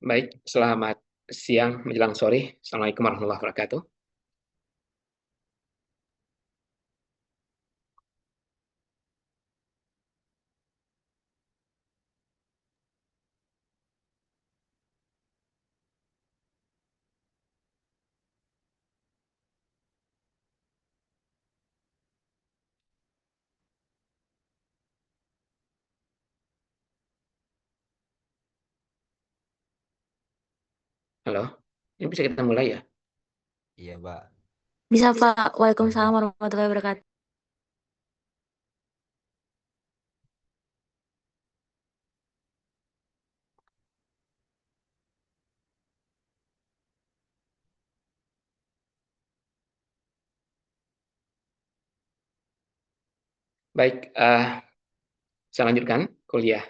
Baik, selamat siang menjelang sore. Assalamualaikum warahmatullahi wabarakatuh. Halo, ini bisa kita mulai ya? Iya, Mbak. Bisa, Pak. Nah, Waalaikumsalam warahmatullahi wabarakatuh. Baik, saya lanjutkan kuliah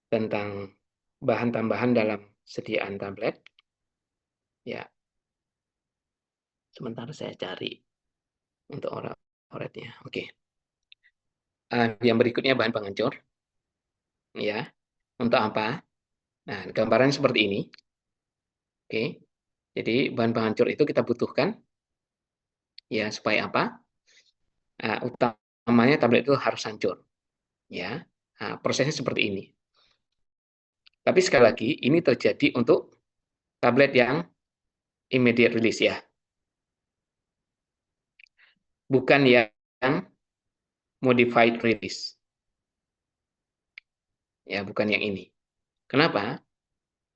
tentang bahan tambahan dalam sediaan tablet. Ya, sebentar saya cari untuk oratnya. Oke. Yang berikutnya bahan pengancur. Ya, untuk apa? Nah, gambaran seperti ini. Oke. Jadi bahan pengancur itu kita butuhkan ya supaya apa? Utamanya tablet itu harus hancur. Ya, prosesnya seperti ini. Tapi sekali lagi, ini terjadi untuk tablet yang immediate release ya, bukan yang modified release. Ya, bukan yang ini. Kenapa?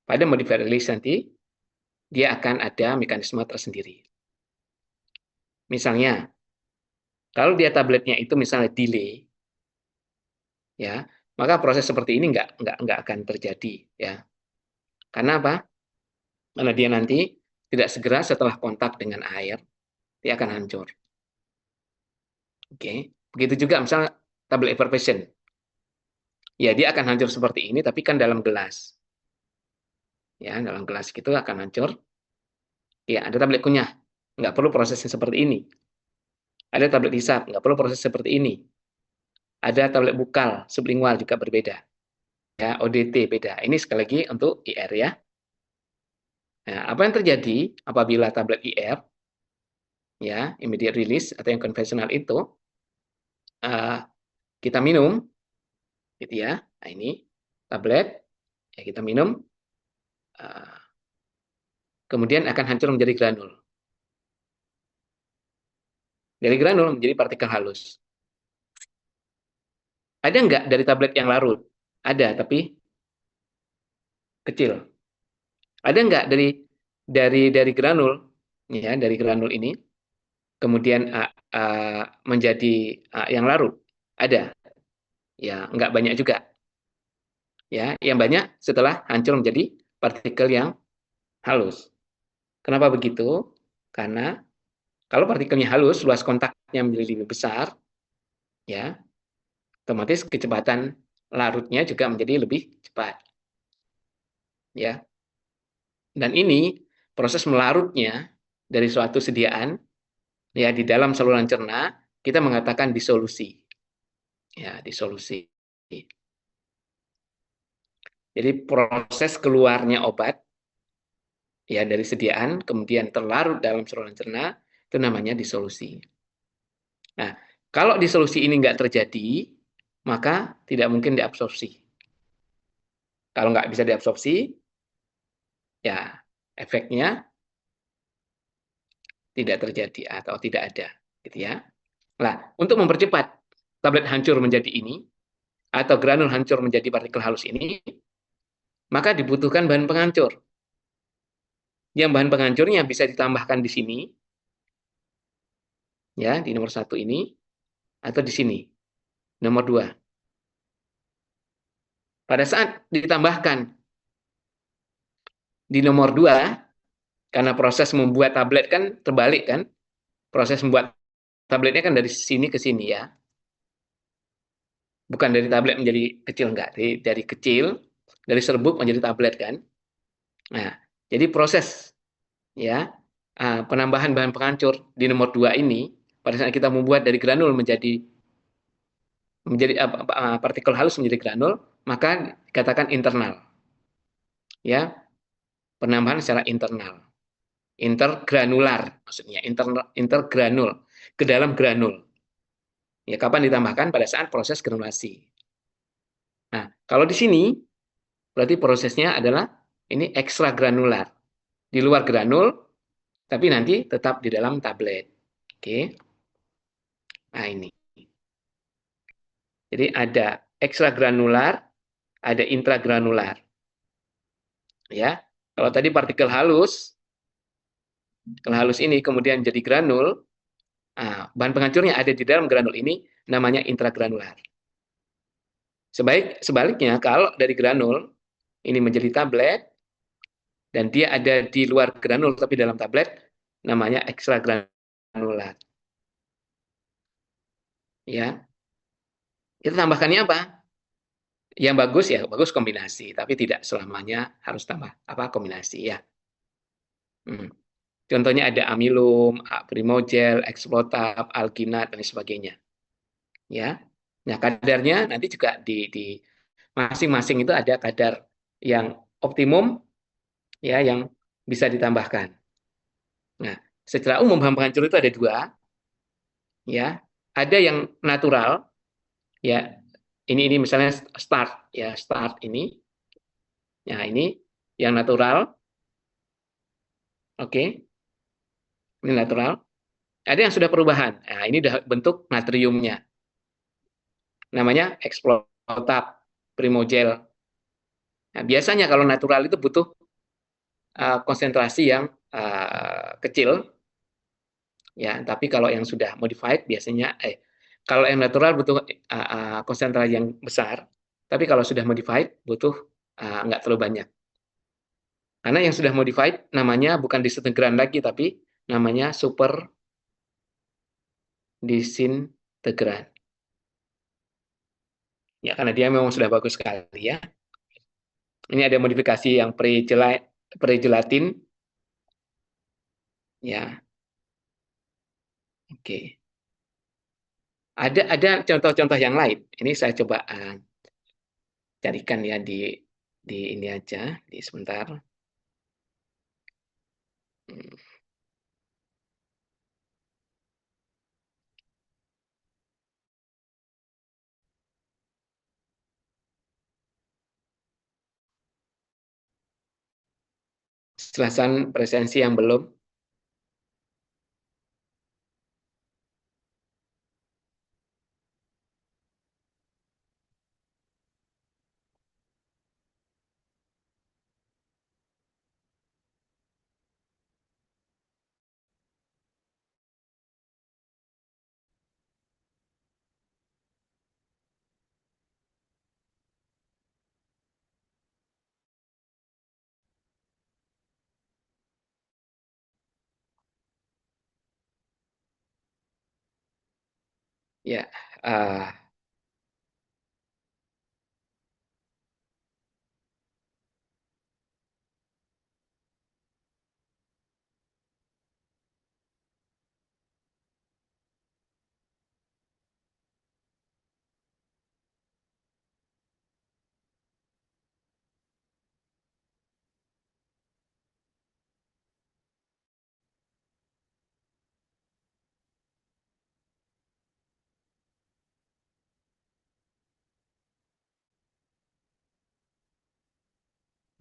Pada modified release nanti, dia akan ada mekanisme tersendiri. Misalnya, kalau dia tabletnya itu misalnya delay, ya, maka proses seperti ini nggak akan terjadi. Ya. Karena apa? Karena dia nanti tidak segera setelah kontak dengan air, dia akan hancur. Oke, begitu juga misalnya tablet effervescent. Ya, dia akan hancur seperti ini, tapi kan dalam gelas. Ya, dalam gelas gitu akan hancur. Ya, ada tablet kunyah, nggak perlu prosesnya seperti ini. Ada tablet hisap, nggak perlu proses seperti ini. Ada tablet bukal, sublingual juga berbeda. Ya, ODT beda. Ini sekali lagi untuk IR ya. Nah, apa yang terjadi apabila tablet IR, ya, immediate release atau yang konvensional itu, uh, kita minum, gitu ya. Nah, ini tablet, ya kita minum, uh, kemudian akan hancur menjadi granul. Dari granul menjadi partikel halus. Ada nggak dari tablet yang larut? Ada, tapi kecil. Ada nggak dari granul, ya dari granul ini, kemudian menjadi yang larut? Ada, ya nggak banyak juga. Ya, yang banyak setelah hancur menjadi partikel yang halus. Kenapa begitu? Karena kalau partikelnya halus, luas kontaknya menjadi lebih besar, ya otomatis kecepatan larutnya juga menjadi lebih cepat. Ya, dan ini proses melarutnya dari suatu sediaan ya di dalam saluran cerna kita mengatakan disolusi. Ya, disolusi. Jadi proses keluarnya obat ya dari sediaan kemudian terlarut dalam saluran cerna itu namanya disolusi. Nah, kalau disolusi ini nggak terjadi, maka tidak mungkin diabsorpsi. Kalau nggak bisa diabsorpsi, ya efeknya tidak terjadi atau tidak ada, gitu ya. Nah, untuk mempercepat tablet hancur menjadi ini atau granul hancur menjadi partikel halus ini, maka dibutuhkan bahan penghancur. Yang bahan penghancurnya bisa ditambahkan di sini, ya di nomor 1 ini, atau di sini, nomor 2. Pada saat ditambahkan di nomor 2, karena proses membuat tablet kan terbalik kan, proses membuat tabletnya kan dari sini ke sini ya, bukan dari tablet menjadi kecil, enggak, dari kecil, dari serbuk menjadi tablet kan. Nah, jadi proses ya penambahan bahan penghancur di nomor 2 ini, pada saat kita membuat dari granul menjadi partikel halus menjadi granul, maka dikatakan internal. ya penambahan secara internal, intergranular maksudnya, intergranul ke dalam granul. Ya, kapan ditambahkan? Pada saat proses granulasi. Nah, kalau di sini berarti prosesnya adalah ini ekstra granular, di luar granul, tapi nanti tetap di dalam tablet. Oke, nah ini. Jadi ada ekstra granular, ada intragranular. Ya, kalau tadi partikel halus ini kemudian jadi granul, nah, bahan penghancurnya ada di dalam granul ini, namanya intragranular. Sebaliknya, kalau dari granul ini menjadi tablet, dan dia ada di luar granul tapi dalam tablet, namanya ekstragranular. Ya, kita tambahkannya apa? Yang bagus ya bagus kombinasi, tapi tidak selamanya harus tambah apa kombinasi ya. Contohnya ada amilum, primogel, eksplotab, alginat dan sebagainya. Ya, nah kadarnya nanti juga di masing-masing itu ada kadar yang optimum ya yang bisa ditambahkan. Nah, secara umum bahan penghancur itu ada dua, ya. Ada yang natural, ya. Ini misalnya start, ya start ini. Nah, ini yang natural, oke. Ini natural. Ada yang sudah perubahan. Nah, ini udah bentuk natriumnya. Namanya explotab, primogel. Nah, biasanya kalau natural itu butuh konsentrasi yang kecil, ya. Tapi kalau yang sudah modified biasanya, kalau yang natural butuh konsentrasi yang besar. Tapi kalau sudah modified butuh nggak terlalu banyak. Karena yang sudah modified namanya bukan disintegran lagi, tapi namanya super disintegran. Ya, karena dia memang sudah bagus sekali ya. Ini ada modifikasi yang pre-gelatin. Ya, oke. Ada contoh-contoh yang lain. Ini saya coba carikan ya di ini aja, di sebentar. Jelasan presensi yang belum. Ya,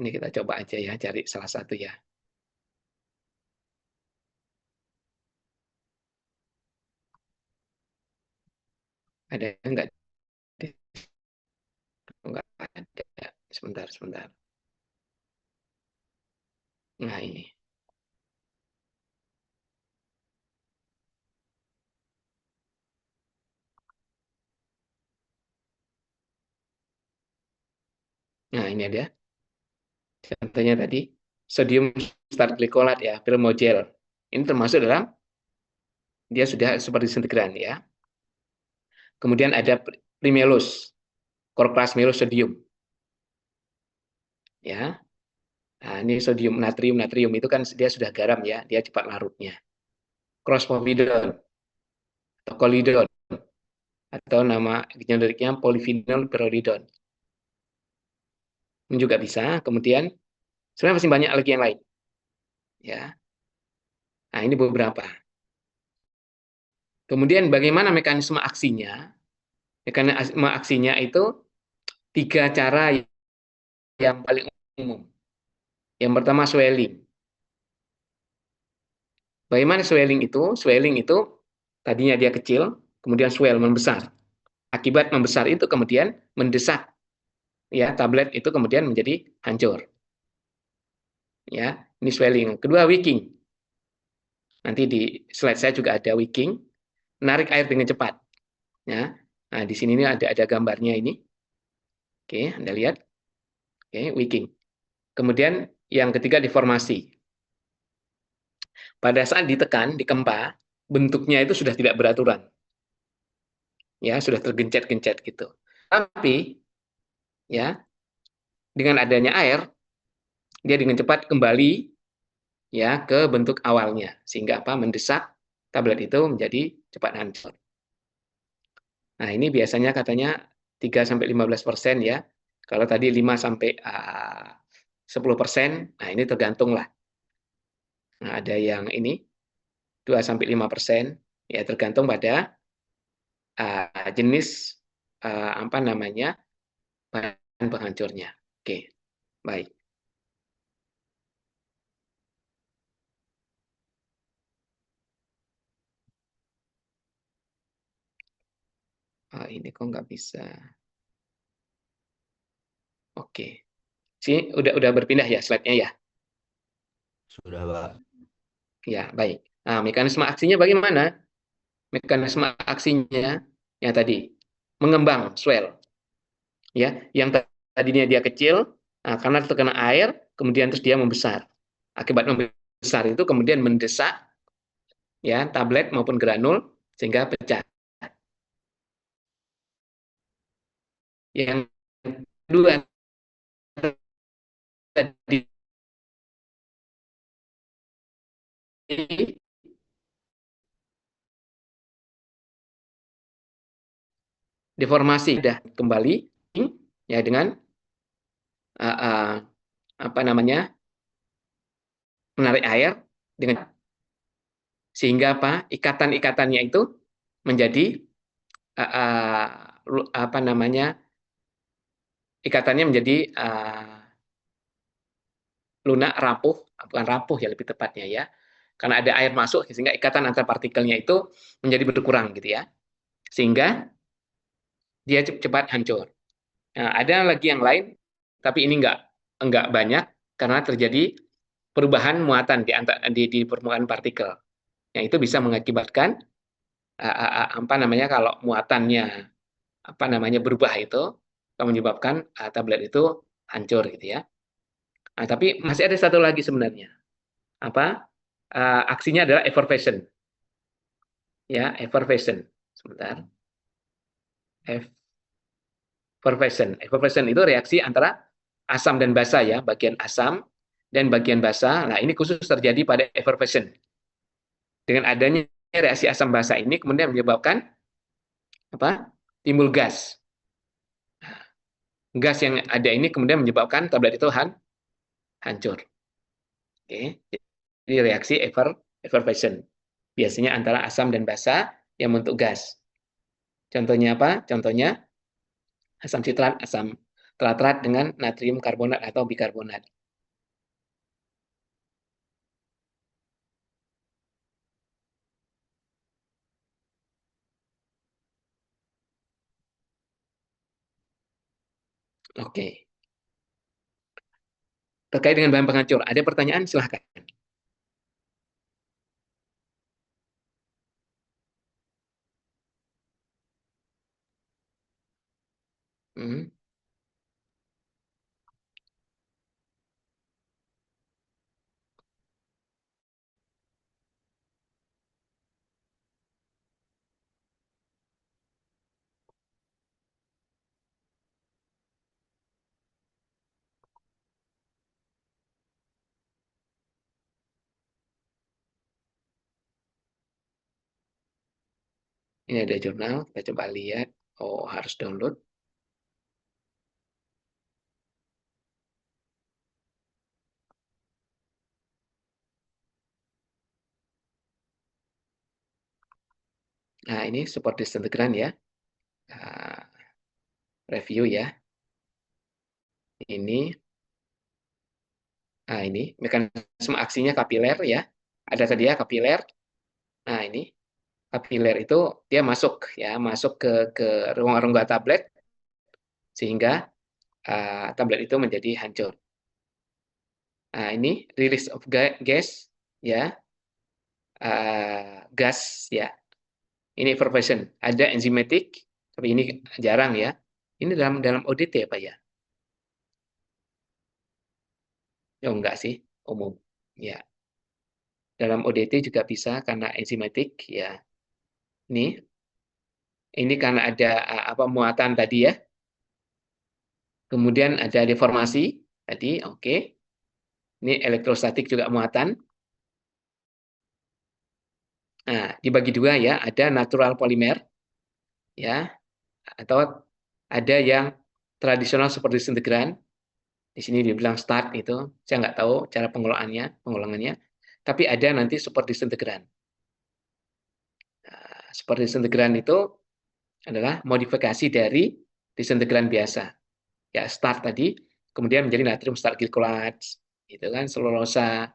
ini kita coba aja ya, cari salah satu ya. Ada enggak? Enggak ada. Sebentar, sebentar. Nah, ini. Nah, ini ada. Contohnya tadi, sodium start glycolate ya, Pilmogel. Ini termasuk dalam, dia sudah super disintegran ya. Kemudian ada primelus, korplasmelus sodium. Ya. Nah, ini sodium, natrium, natrium itu kan dia sudah garam ya, dia cepat larutnya. Crosspovidone atau kolidon atau nama generiknya polyphenol pyrrolidone. Ini juga bisa. Kemudian Sebenarnya masih banyak lagi yang lain. Ya. Nah, ini beberapa. Kemudian bagaimana mekanisme aksinya? Mekanisme aksinya itu 3 cara yang paling umum. Yang pertama swelling. Bagaimana swelling itu? Swelling itu tadinya dia kecil, kemudian swell membesar. Akibat membesar itu kemudian mendesak, ya tablet itu kemudian menjadi hancur. Ya, ini swelling. Kedua wicking. Nanti di slide saya juga ada wicking, menarik air dengan cepat. Ya, nah di sini ini ada gambarnya ini. Oke, Anda lihat. Oke, wicking. Kemudian yang ketiga deformasi. Pada saat ditekan, dikempa, bentuknya itu sudah tidak beraturan. Ya, sudah tergencet-gencet gitu. Tapi ya, dengan adanya air, dia dengan cepat kembali ya ke bentuk awalnya sehingga apa? Mendesak tablet itu menjadi cepat hancur. Nah, ini biasanya katanya 3 sampai 15% ya. Kalau tadi 5 sampai 10%, nah ini tergantung lah. Nah, ada yang ini 2 sampai 5%, ya tergantung pada jenis apa namanya? Bahan penghancurnya. Oke, baik. Ini kok nggak bisa. Oke. Sini udah berpindah ya slide-nya ya. Sudah, Pak. Ya, baik. Nah, mekanisme aksinya bagaimana? Mekanisme aksinya yang tadi mengembang swell. Ya, yang tadinya dia kecil, nah, karena terkena air, kemudian terus dia membesar. Akibat membesar itu kemudian mendesak ya tablet maupun granul sehingga pecah. Yang kedua tadi deformasi sudah kembali ya dengan uh, uh, apa namanya menarik air dengan sehingga apa ikatan-ikatannya itu menjadi apa namanya ikatannya menjadi lunak rapuh, bukan rapuh ya lebih tepatnya ya, karena ada air masuk sehingga ikatan antar partikelnya itu menjadi berkurang gitu ya, sehingga dia cepat hancur. Nah, ada lagi yang lain, tapi ini enggak banyak karena terjadi perubahan muatan di permukaan partikel. Yang itu bisa mengakibatkan apa namanya kalau muatannya apa namanya berubah itu akan menyebabkan tablet itu hancur gitu ya. Nah, tapi masih ada satu lagi sebenarnya. Apa? Aksinya adalah effervescent. Ya, effervescent. Sebentar. Effervescent. Effervescent itu reaksi antara asam dan basa ya, bagian asam dan bagian basa. Nah, ini khusus terjadi pada effervescent. Dengan adanya reaksi asam basa ini kemudian menyebabkan apa? Timbul gas. Gas yang ada ini kemudian menyebabkan tablet itu hancur. Oke. Jadi reaksi effervescent. Biasanya antara asam dan basa yang membentuk gas. Contohnya apa? Contohnya asam sitrat, asam teratrat dengan natrium karbonat atau bikarbonat. Oke. Terkait dengan bahan penghancur, ada pertanyaan? Silahkan. Hmm. Ini ada jurnal, kita coba lihat. Oh, harus download. Nah, ini support disintegran ya. Nah, review ya. Ini, nah ini mekanisme aksinya kapiler ya. Ada tadi ya kapiler. Nah, ini kapiler itu dia masuk ya, masuk ke rongga-rongga tablet sehingga tablet itu menjadi hancur. Nah, ini release of gas ya, gas ya. Ini effervescent. Ada enzimatic, tapi ini jarang ya. Ini dalam ODT ya Pak ya? Oh enggak sih, umum. Ya, dalam ODT juga bisa karena enzimatic ya. Ini karena ada apa muatan tadi ya. Kemudian ada deformasi tadi, oke. Ini elektrostatik juga muatan. Nah, dibagi dua ya, ada natural polimer ya, atau ada yang tradisional seperti disintegran. Di sini dibilang start itu, saya nggak tahu cara pengulangannya. Tapi ada nanti super disintegran. Nah, super disintegran itu adalah modifikasi dari disintegran biasa. Ya, start tadi, kemudian menjadi natrium start glycolate, gitu kan, selulosa,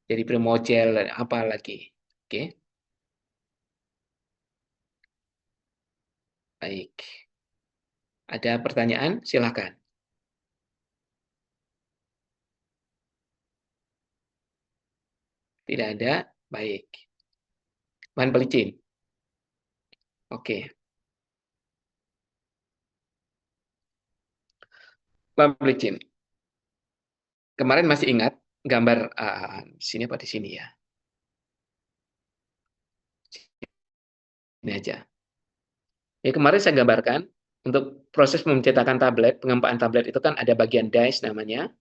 jadi primogel, dan apa lagi. Oke, baik. Ada pertanyaan? Silakan. Tidak ada? Baik. Bahan pelicin. Oke. Bahan pelicin. Kemarin masih ingat gambar di sini apa di sini ya? Ini aja. Ya, kemarin saya gambarkan untuk proses mencetakan tablet, pengempaan tablet itu kan ada bagian dice namanya.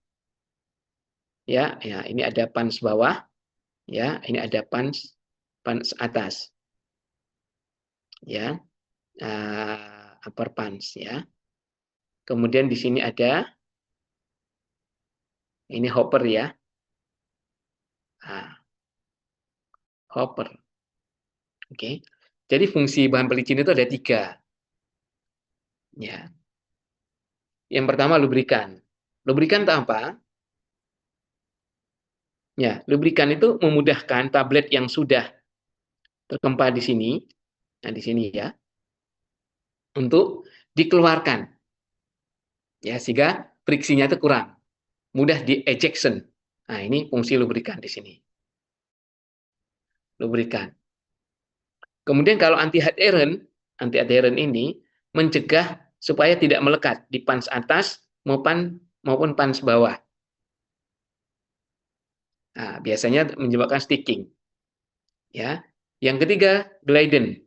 Ya, ya, ini ada pans bawah, ya, ini ada pans atas. Ya. Upper pans ya. Kemudian di sini ada ini hopper ya. Nah, hopper. Oke. Jadi fungsi bahan pelicin itu ada 3. Ya. Yang pertama lubrikan. Lubrikan itu apa? Ya, lubrikan itu memudahkan tablet yang sudah terkempa di sini, nah di sini ya, untuk dikeluarkan. Ya, sehingga friksinya itu kurang, mudah di ejection. Nah, ini fungsi lubrikan di sini. Lubrikan. Kemudian kalau anti adherent ini mencegah supaya tidak melekat di pans atas maupun pans bawah. Nah, biasanya menyebabkan sticking. Ya. Yang ketiga, Gleiden.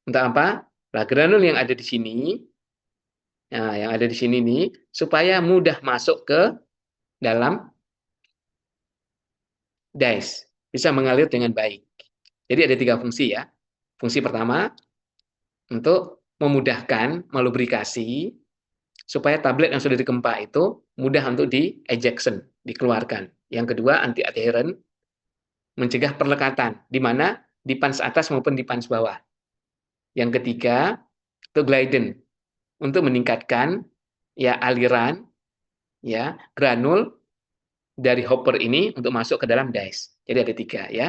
Untuk apa? Nah, granul yang ada di sini, nah, yang ada di sini nih, supaya mudah masuk ke dalam dice, bisa mengalir dengan baik. Jadi ada 3 fungsi ya. Fungsi pertama untuk memudahkan melubrikasi supaya tablet yang sudah dikempa itu mudah untuk di ejection, dikeluarkan. Yang kedua anti adherent, mencegah perlekatan di mana di pans atas maupun di pans bawah. Yang ketiga itu Gleiden untuk meningkatkan ya aliran ya granul dari hopper ini untuk masuk ke dalam dice. Jadi ada 3 ya.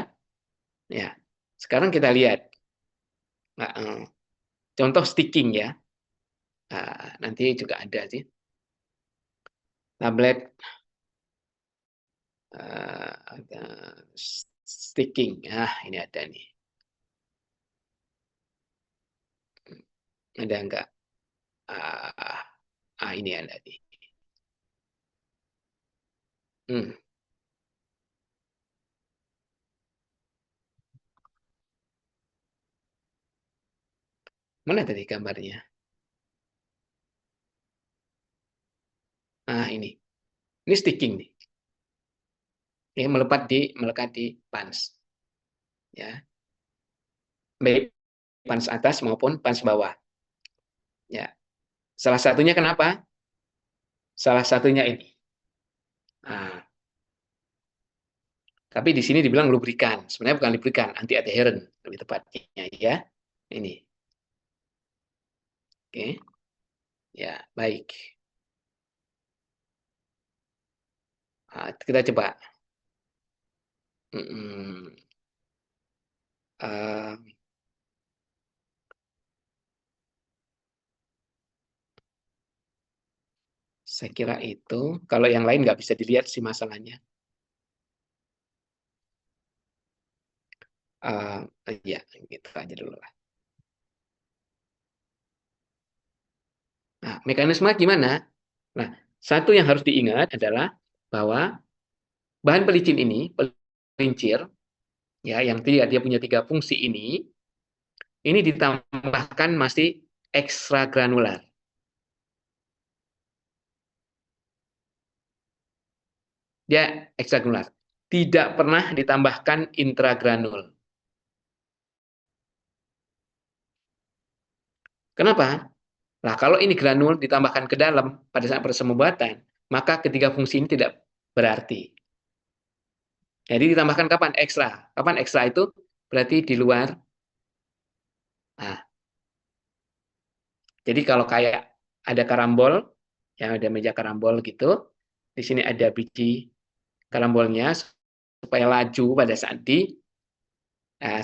Ya. Sekarang kita lihat contoh sticking ya. Nanti juga ada sih. Tablet ada sticking. Ini ada nih. Ada enggak? Ini ada nih. Mana tadi gambarnya? Ini. Ini sticking nih. Ini melekat di pans. Ya. Baik pans atas maupun pans bawah. Ya. Salah satunya kenapa? Salah satunya ini. Tapi di sini dibilang lubrikan. Sebenarnya bukan lubrikan, anti adherent lebih tepatnya ya. Ini. Oke. Ya, baik. Nah, kita coba. Uh, saya kira itu. Kalau yang lain nggak bisa dilihat sih masalahnya. Ya, gitu aja dulu lah. Nah, mekanisme gimana? Nah, satu yang harus diingat adalah bahwa bahan pelicin ini, pelincir, ya, yang dia punya 3 fungsi ini ditambahkan masih ekstra granular. Dia ekstra granular. Tidak pernah ditambahkan intragranul. Kenapa? Nah, kalau ini granul ditambahkan ke dalam pada saat proses pembuatan, maka ketiga fungsi ini tidak berarti. Jadi ditambahkan kapan? Ekstra. Kapan ekstra itu? Berarti di luar. Nah, jadi kalau kayak ada karambol, yang ada meja karambol gitu, di sini ada biji karambolnya supaya laju pada saat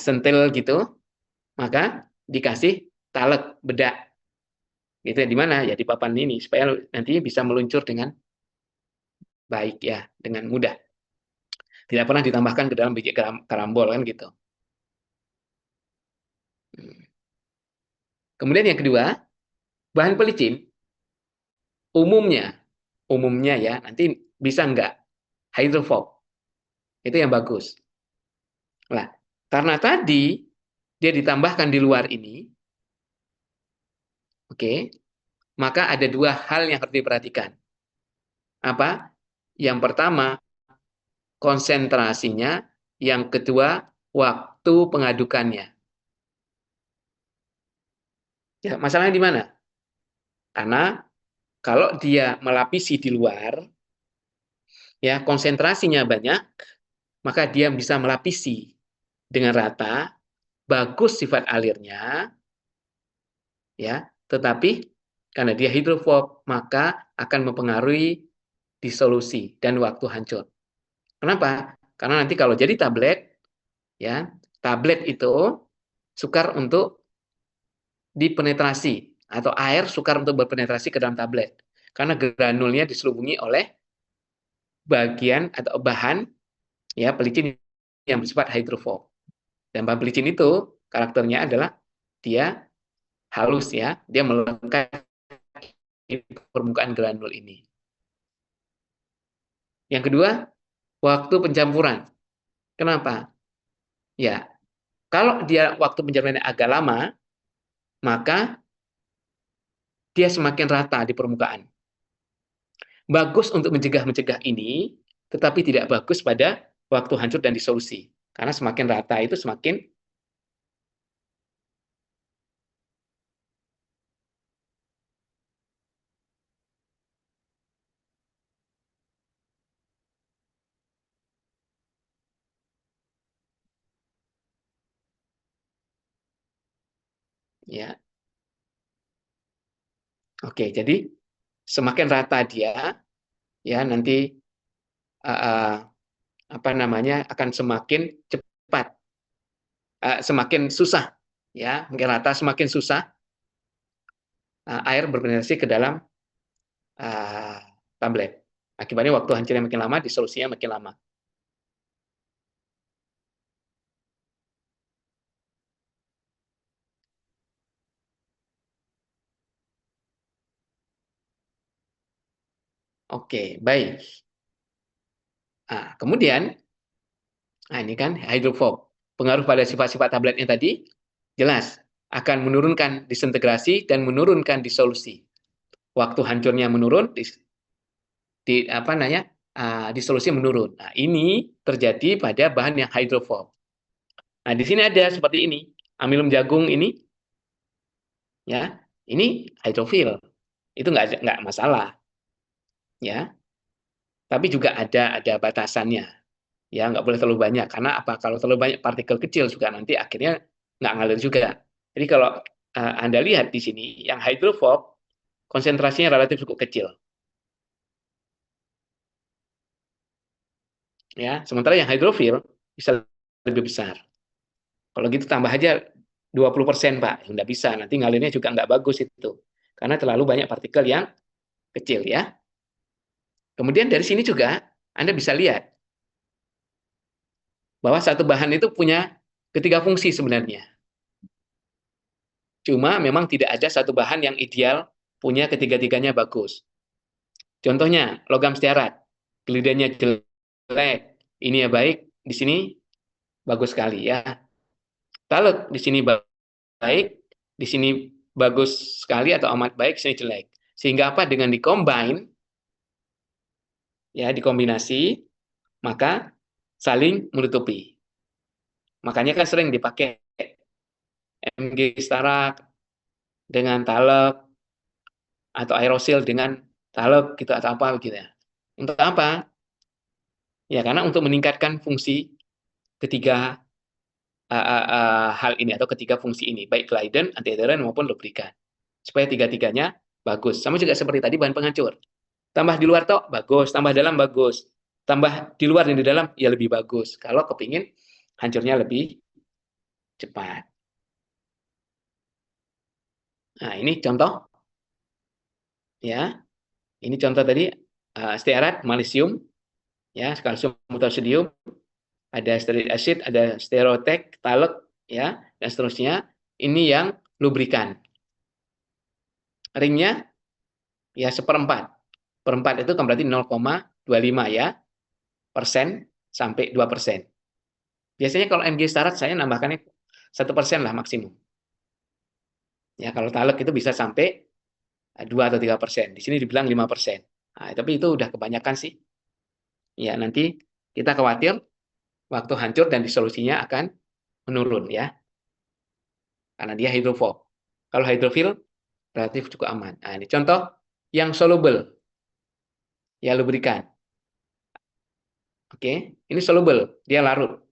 sentil gitu, maka dikasih taleg bedak. Gitu di mana? Ya di papan ini supaya nanti bisa meluncur dengan baik ya, dengan mudah. Tidak pernah ditambahkan ke dalam biji karambol kan gitu. Kemudian yang kedua, bahan pelicin umumnya ya, nanti bisa enggak hydrophob. Itu yang bagus. Nah, karena tadi dia ditambahkan di luar ini, oke, maka ada 2 hal yang harus diperhatikan. Apa? Yang pertama, konsentrasinya, yang kedua, waktu pengadukannya. Ya, masalahnya di mana? Karena kalau dia melapisi di luar, ya konsentrasinya banyak, maka dia bisa melapisi dengan rata, bagus sifat alirnya, ya, tetapi karena dia hidrofob, maka akan mempengaruhi disolusi dan waktu hancur. Kenapa? Karena nanti kalau jadi tablet, ya, tablet itu sukar untuk dipenetrasi atau air sukar untuk berpenetrasi ke dalam tablet karena granulnya diselubungi oleh bagian atau bahan ya pelicin yang bersifat hidrofob. Dan bahan pelicin itu karakternya adalah dia halus ya, dia melekat di permukaan granul ini. Yang kedua, waktu pencampuran. Kenapa? Ya, kalau dia waktu pencampurannya agak lama, maka dia semakin rata di permukaan. Bagus untuk mencegah ini, tetapi tidak bagus pada waktu hancur dan disolusi. Karena semakin rata itu semakin ya. Oke, jadi semakin rata dia ya nanti apa namanya akan semakin cepat, semakin susah ya, mungkin rata semakin susah air berpenetrasi ke dalam tablet. Akibatnya waktu hancurnya makin lama, disolusinya makin lama. Oke, baik. Kemudian, ini kan hidrofob. Pengaruh pada sifat-sifat tabletnya tadi, jelas akan menurunkan disintegrasi dan menurunkan disolusi. Waktu hancurnya menurun, disolusi menurun. Nah, ini terjadi pada bahan yang hidrofob. Nah, di sini ada seperti ini. Amilum jagung ini, ya, ini hidrofil. Itu nggak masalah. Ya, tapi juga ada batasannya. Ya, nggak boleh terlalu banyak. Karena apa? Kalau terlalu banyak partikel kecil juga nanti akhirnya nggak ngalir juga. Jadi kalau Anda lihat di sini, yang hydrophobe konsentrasinya relatif cukup kecil. Ya, sementara yang hydrophil bisa lebih besar. Kalau gitu tambah aja 20%, Pak. Nggak bisa, nanti ngalirnya juga nggak bagus itu. Karena terlalu banyak partikel yang kecil ya. Kemudian dari sini juga Anda bisa lihat bahwa satu bahan itu punya ketiga fungsi sebenarnya. Cuma memang tidak ada satu bahan yang ideal punya ketiga-tiganya bagus. Contohnya logam stearat, glidennya jelek, ini ya baik, di sini bagus sekali ya. Talek di sini baik, di sini bagus sekali atau amat baik, sini jelek. Sehingga apa? Dengan dikombin, ya dikombinasi, maka saling menutupi. Makanya kan sering dipakai Mg stearat dengan talek atau aerosil dengan talek gitu atau apa gitu ya. Untuk apa? Ya karena untuk meningkatkan fungsi ketiga hal ini atau ketiga fungsi ini, baik gliden, antiadheran maupun lubrikan. Supaya tiga-tiganya bagus. Sama juga seperti tadi bahan penghancur. Tambah di luar tok bagus, tambah dalam bagus. Tambah di luar dan di dalam ya lebih bagus. Kalau kepingin hancurnya lebih cepat. Nah, ini contoh ya. Ini contoh tadi stearat, malisium, ya, kalsium atau sodium, ada stearic acid, ada stereotek, talek, ya, dan seterusnya. Ini yang lubrikan. Ringnya ya seperempat. Perempat itu kan berarti 0,25 ya persen sampai 2%. Biasanya kalau Mg stearat saya nambahkannya 1% lah maksimum. Ya kalau talek itu bisa sampai 2 atau 3%. Di sini dibilang 5%. Nah, tapi itu udah kebanyakan sih. Ya nanti kita khawatir waktu hancur dan disolusinya akan menurun ya. Karena dia hidrofob. Kalau hidrofil relatif cukup aman. Nah, ini contoh yang soluble. Ya lubrikan. Oke, ini soluble, dia larut.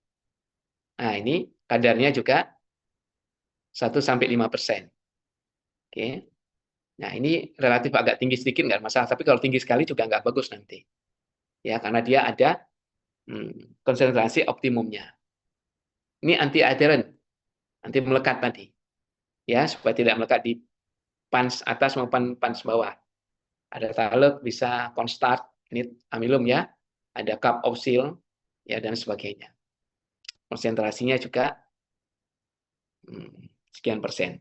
Nah, ini kadarnya juga 1-5%. Oke. Nah, ini relatif agak tinggi sedikit nggak masalah, tapi kalau tinggi sekali juga nggak bagus nanti. Ya, karena dia ada konsentrasi optimumnya. Ini anti-adherent, anti melekat tadi. Ya, supaya tidak melekat di pans atas maupun pans bawah. Ada talek, bisa Constart, ini amilum ya. Ada cup of seal, ya dan sebagainya. Konsentrasinya juga sekian persen.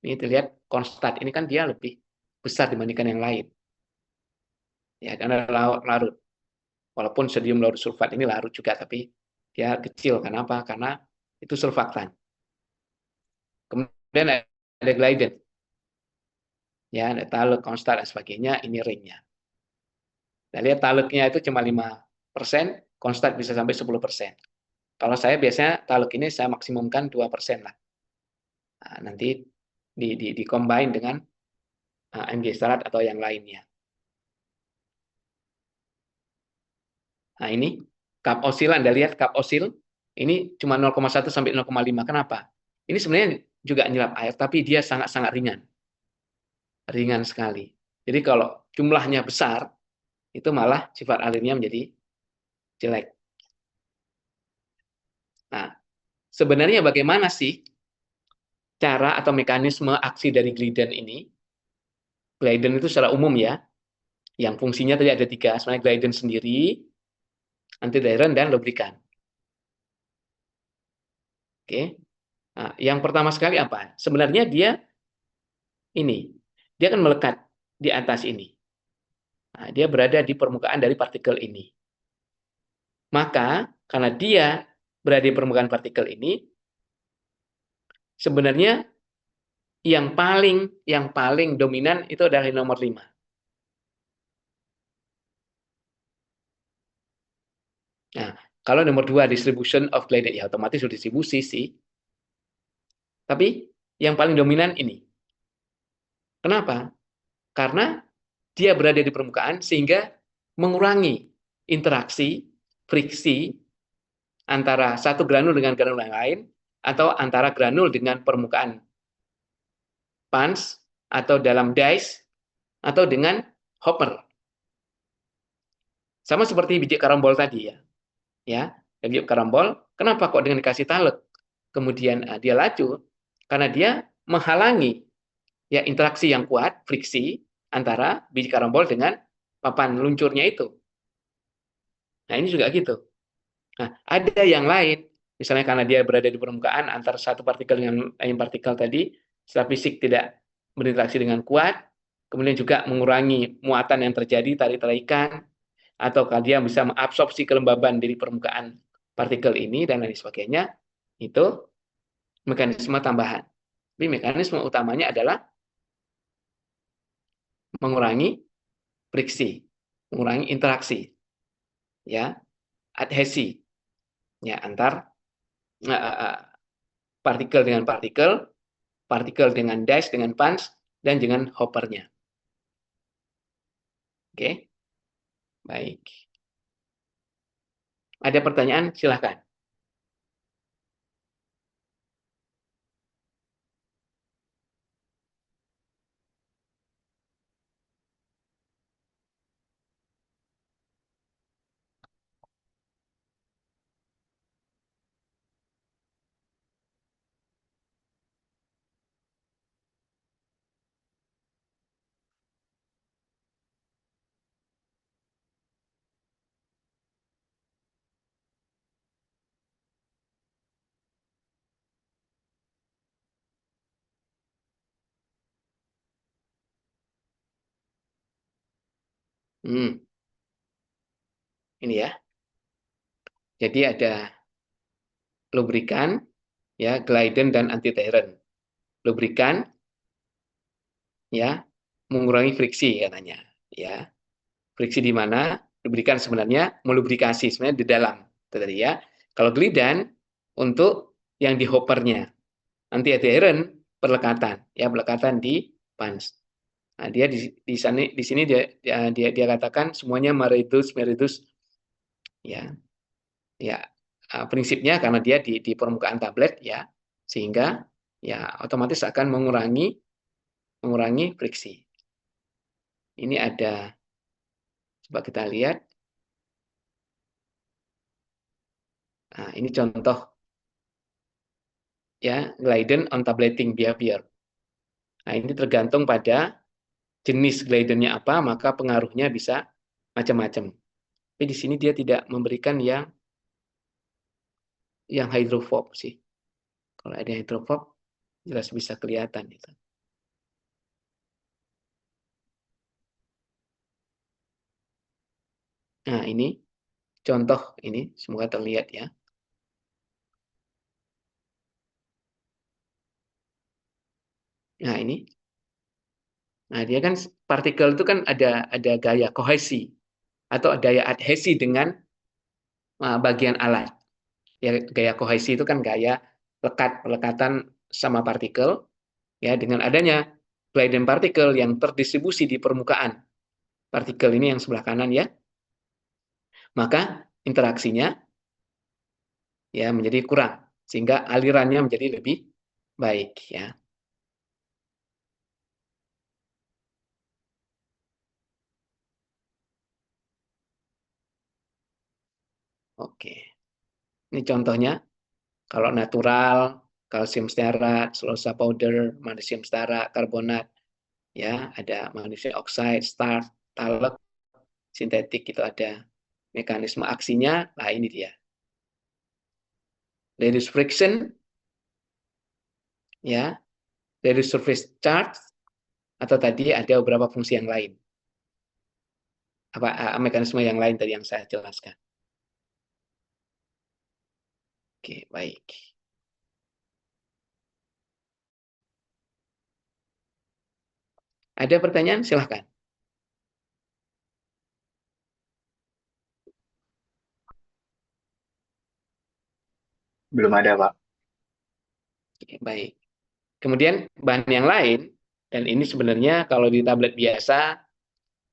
Ini terlihat Constart, ini kan dia lebih besar dibandingkan yang lain. Ya, karena larut. Walaupun sodium lauryl sulfat ini larut juga, tapi dia kecil. Kenapa? Karena itu surfaktan. Kemudian ada gliden. Ya, ada talek, Constart, dan sebagainya. Ini ringnya. Kita lihat taleknya itu cuma 5%, Constart bisa sampai 10%. Kalau saya biasanya talek ini saya maksimumkan 2% lah. Nah, nanti di-combine dengan Mg stearat atau yang lainnya. Nah, ini cup osil, Anda lihat cup osil, ini cuma 0,1 sampai 0,5. Kenapa? Ini sebenarnya juga nyerap air, tapi dia sangat-sangat ringan. Ringan sekali. Jadi kalau jumlahnya besar, itu malah sifat alirnya menjadi jelek. Nah, sebenarnya bagaimana sih cara atau mekanisme aksi dari gliden ini? Gliden itu secara umum ya, yang fungsinya tadi ada 3, sebenarnya gliden sendiri, antiadheran, dan lubrikan. Oke. Nah, yang pertama sekali apa? Sebenarnya dia akan melekat di atas ini. Nah, dia berada di permukaan dari partikel ini. Maka, karena dia berada di permukaan partikel ini, sebenarnya yang paling dominan itu adalah nomor 5. Nah, kalau nomor 2 distribution of glided, ya otomatis sudah distribusi sih. Tapi yang paling dominan ini. Kenapa? Karena dia berada di permukaan sehingga mengurangi interaksi friksi antara satu granul dengan granul yang lain, atau antara granul dengan permukaan pans, atau dalam dice, atau dengan hopper. Sama seperti biji karambol tadi ya. Biji karambol, kenapa kok dengan dikasih talet kemudian dia laju? Karena dia menghalangi ya interaksi yang kuat, friksi antara biji karambol dengan papan luncurnya itu. Nah, ini juga gitu. Nah, ada yang lain, misalnya karena dia berada di permukaan antara satu partikel dengan lain partikel tadi, secara fisik tidak berinteraksi dengan kuat, kemudian juga mengurangi muatan yang terjadi, tarik-tarikan, atau kalau dia bisa mengabsorpsi kelembaban dari permukaan partikel ini, dan lain sebagainya, itu mekanisme tambahan. Tapi mekanisme utamanya adalah mengurangi friksi, mengurangi interaksi, ya, adhesi, ya, antar partikel dengan partikel, partikel dengan dice, dengan punch, dan dengan hoppernya. Oke, baik. Ada pertanyaan? Silahkan. Ini ya. Jadi ada lubrikan, ya, Glyden dan antiteren. Lubrikan, ya, mengurangi friksi katanya, ya. Friksi di mana? Lubrikan sebenarnya melubrikasi sebenarnya di dalam, itu tadi ya. Kalau Glyden untuk yang di hoppernya, antiteren pelekatan, ya, pelekatan di pans. Nah, dia di sini dia katakan semuanya mereduce ya. Ya, prinsipnya karena dia di permukaan tablet ya, sehingga ya otomatis akan mengurangi friksi. Ini ada, coba kita lihat. Nah, ini contoh ya, Glyden on tableting behavior. Nah, ini tergantung pada jenis Glydennya apa, maka pengaruhnya bisa macam-macam. Tapi di sini dia tidak memberikan yang hydrophobe sih. Kalau ada hydrophobe jelas bisa kelihatan itu. Nah, ini contoh, ini semoga terlihat ya. Nah, ini. Nah, dia kan partikel itu kan ada gaya kohesi atau daya adhesi dengan bagian alat. Ya, gaya kohesi itu kan gaya pelekatan sama partikel, ya, dengan adanya Glyden partikel yang terdistribusi di permukaan partikel ini yang sebelah kanan ya, maka interaksinya ya menjadi kurang sehingga alirannya menjadi lebih baik ya. Oke. Ini contohnya kalau natural, kalsium stearat, selulosa powder, magnesium stearat, karbonat, ya, ada magnesium oxide, starch, talc, sintetik, itu ada mekanisme aksinya. Nah, ini dia. Reduce friction, ya, reduce surface charge, atau tadi ada beberapa fungsi yang lain. Apa mekanisme yang lain tadi yang saya jelaskan. Oke, baik. Ada pertanyaan? Silahkan. Belum ada, Pak. Oke, baik. Kemudian bahan yang lain, dan ini sebenarnya kalau di tablet biasa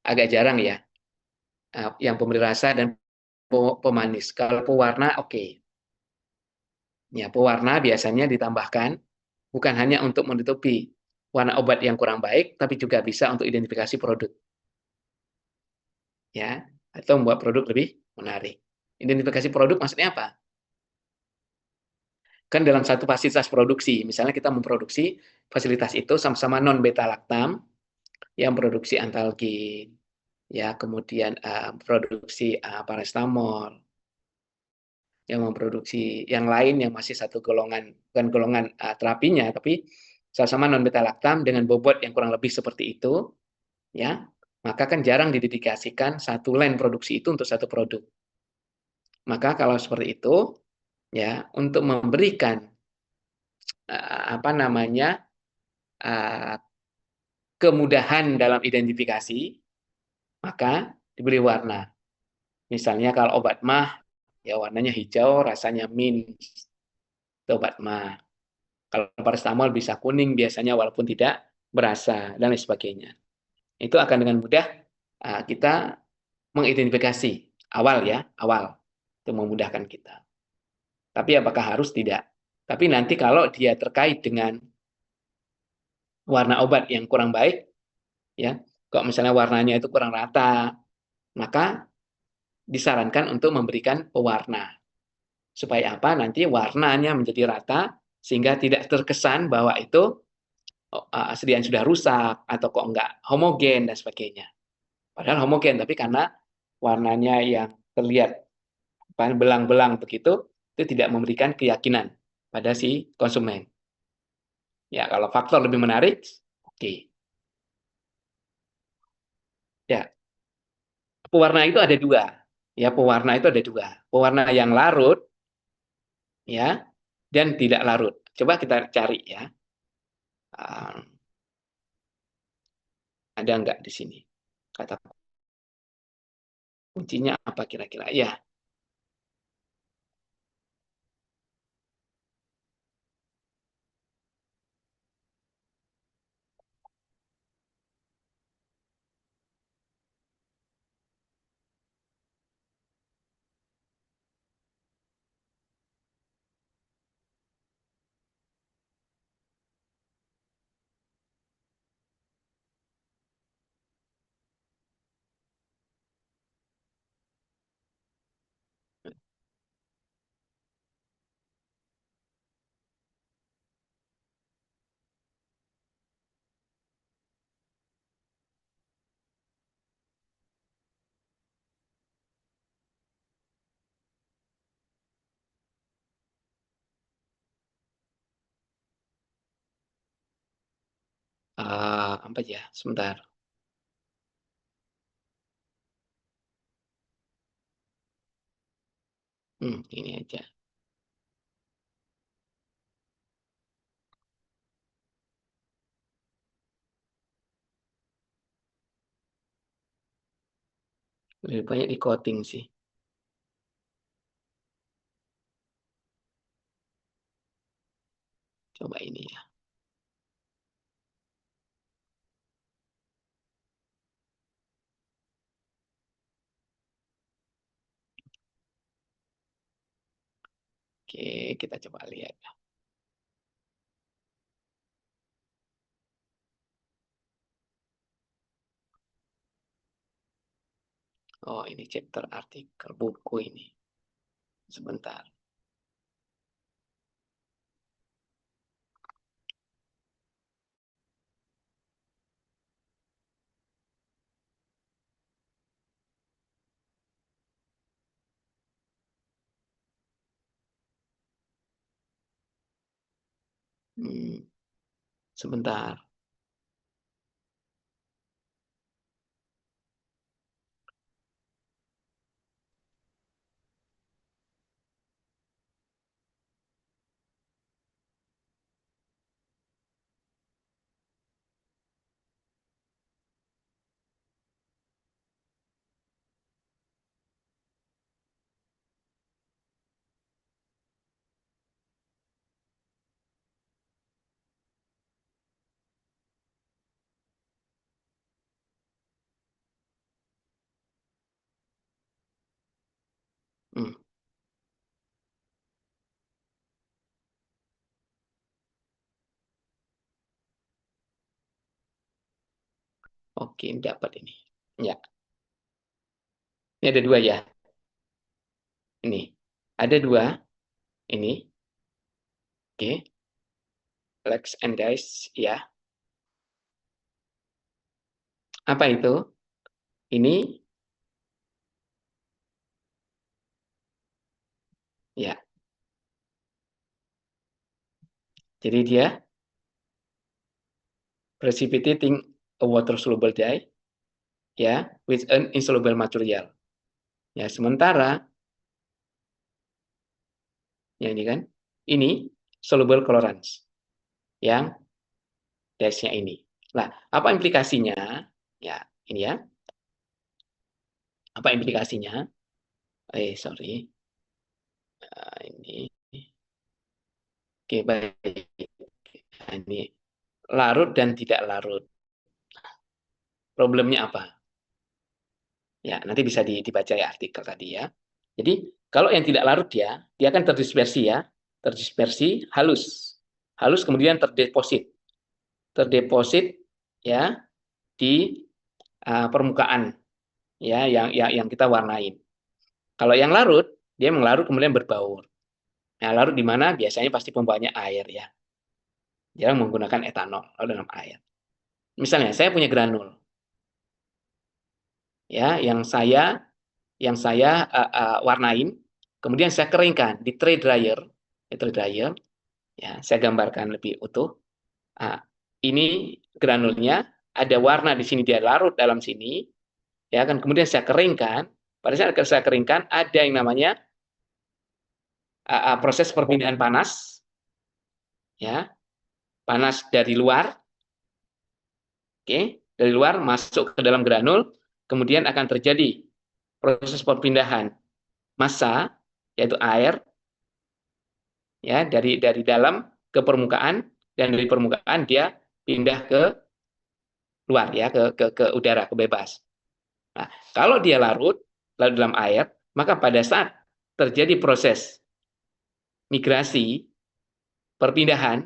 agak jarang ya, yang pemberi rasa dan pemanis. Kalau pewarna, oke. Ya, pewarna biasanya ditambahkan bukan hanya untuk menutupi warna obat yang kurang baik, tapi juga bisa untuk identifikasi produk. Ya, atau membuat produk lebih menarik. Identifikasi produk maksudnya apa? Kan dalam satu fasilitas produksi, misalnya kita memproduksi fasilitas itu sama-sama non beta laktam yang produksi antalgin, ya kemudian produksi paracetamol, yang memproduksi yang lain yang masih satu golongan, bukan golongan terapinya, tapi sama-sama non beta laktam dengan bobot yang kurang lebih seperti itu, ya maka kan jarang didedikasikan satu line produksi itu untuk satu produk. Maka kalau seperti itu, ya untuk memberikan apa namanya kemudahan dalam identifikasi, maka diberi warna. Misalnya kalau obat mah, ya warnanya hijau, rasanya mint, itu obat mah. Kalau paracetamol bisa kuning biasanya walaupun tidak berasa, dan lain sebagainya. Itu akan dengan mudah kita mengidentifikasi awal ya, awal. Itu memudahkan kita. Tapi apakah harus? Tidak. Tapi nanti kalau dia terkait dengan warna obat yang kurang baik, ya, kalau misalnya warnanya itu kurang rata, maka disarankan untuk memberikan pewarna. Supaya apa? Nanti warnanya menjadi rata, sehingga tidak terkesan bahwa itu sediaan sudah rusak, atau kok enggak homogen, dan sebagainya. Padahal homogen, tapi karena warnanya yang terlihat belang-belang begitu, itu tidak memberikan keyakinan pada si konsumen. Ya, kalau faktor lebih menarik, oke. Ya, pewarna itu ada dua. Ya, pewarna itu ada dua. Pewarna yang larut, ya, dan tidak larut. Coba kita cari ya. Ada nggak di sini? Kata kuncinya apa kira-kira? Ya, apa ya? Sebentar. Ini aja. Lebih banyak di coating sih. Coba ini ya. Oke, kita coba lihat. Oh, ini chapter artikel buku ini. Sebentar. Sebentar. Oke, dapat ini. Ya, ini ada dua ya. Ini ada dua. Ini, oke. Lex and dice, ya. Apa itu? Ini, ya. Jadi dia precipitating a water soluble dye, ya, with an insoluble material. Ya, sementara ya ini kan, ini soluble colorants yang dice-nya ini. Nah, apa implikasinya? Ya, ini ya. Apa implikasinya? Sorry. Ini. Oke, baik. Nah, ini larut dan tidak larut. Problemnya apa? Ya, nanti bisa dibaca ya artikel tadi ya. Jadi, kalau yang tidak larut dia akan terdispersi ya. Terdispersi halus. Halus kemudian terdeposit. Terdeposit ya di permukaan ya yang kita warnain. Kalau yang larut, dia melarut kemudian berbaur. Nah, larut di mana? Biasanya pasti pembawanya air ya. Jarang menggunakan etanol dalam air. Misalnya, saya punya granul. Ya, yang saya warnain, kemudian saya keringkan di tray dryer, ya, saya gambarkan lebih utuh. Ini granulnya, ada warna di sini, dia larut dalam sini, ya kan. Kemudian saya keringkan. Pada saat saya keringkan, ada yang namanya proses perpindahan panas, ya, panas dari luar, oke, dari luar masuk ke dalam granul, kemudian akan terjadi proses perpindahan massa, yaitu air, ya, dari dalam ke permukaan, dan dari permukaan dia pindah ke luar ya, ke udara, ke bebas. Nah, kalau dia larut dalam air, maka pada saat terjadi proses migrasi perpindahan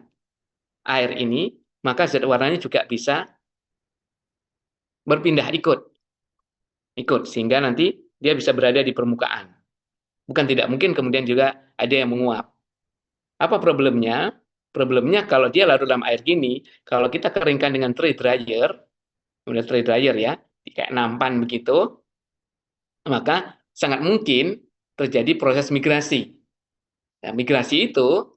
air ini, maka zat warnanya juga bisa berpindah ikut sehingga nanti dia bisa berada di permukaan. Bukan tidak mungkin kemudian juga ada yang menguap. Apa problemnya? Problemnya kalau dia larut dalam air gini, kalau kita keringkan dengan tray dryer, kemudian tray dryer ya, kayak nampan begitu, maka sangat mungkin terjadi proses migrasi. Nah, migrasi itu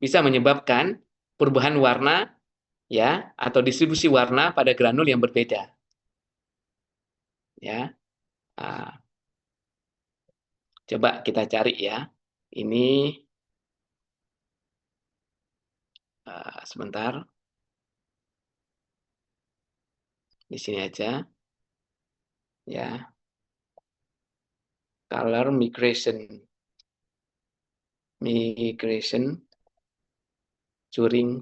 bisa menyebabkan perubahan warna ya atau distribusi warna pada granul yang berbeda. Ya. Coba kita cari ya. Ini sebentar. Di sini aja. Ya. Color migration during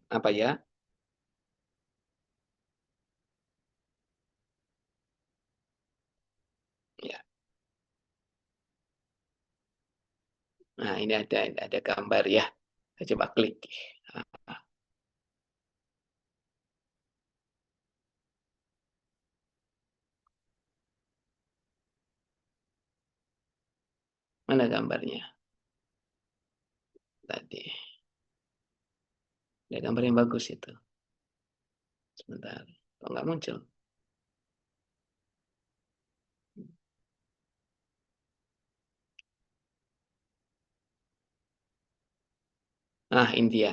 apa ya? Ya. Nah, ini ada gambar ya. Saya coba klik. Mana gambarnya? Tadi. Ada gambar yang bagus itu. Sebentar. Kok nggak muncul? Ah, India.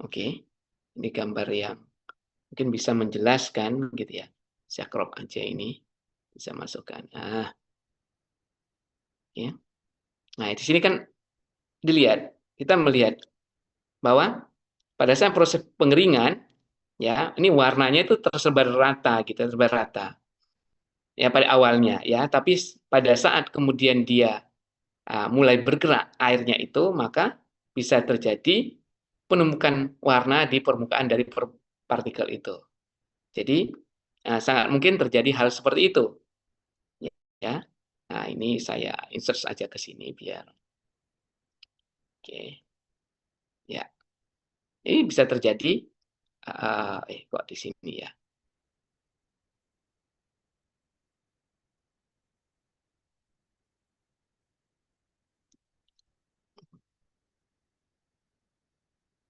Oke. Ini gambar yang mungkin bisa menjelaskan gitu ya. Saya crop aja ini. Bisa masukkan. Ya. Nah, di sini kan dilihat, kita melihat bahwa pada saat proses pengeringan, ya, ini warnanya itu tersebar rata, gitu, tersebar rata. Ya, pada awalnya, ya, tapi pada saat kemudian dia mulai bergerak airnya itu, maka bisa terjadi penumpukan warna di permukaan dari partikel itu. Jadi sangat mungkin terjadi hal seperti itu. Ya. Nah, ini saya insert saja ke sini biar. Oke. Ya. Ini bisa terjadi kok di sini ya.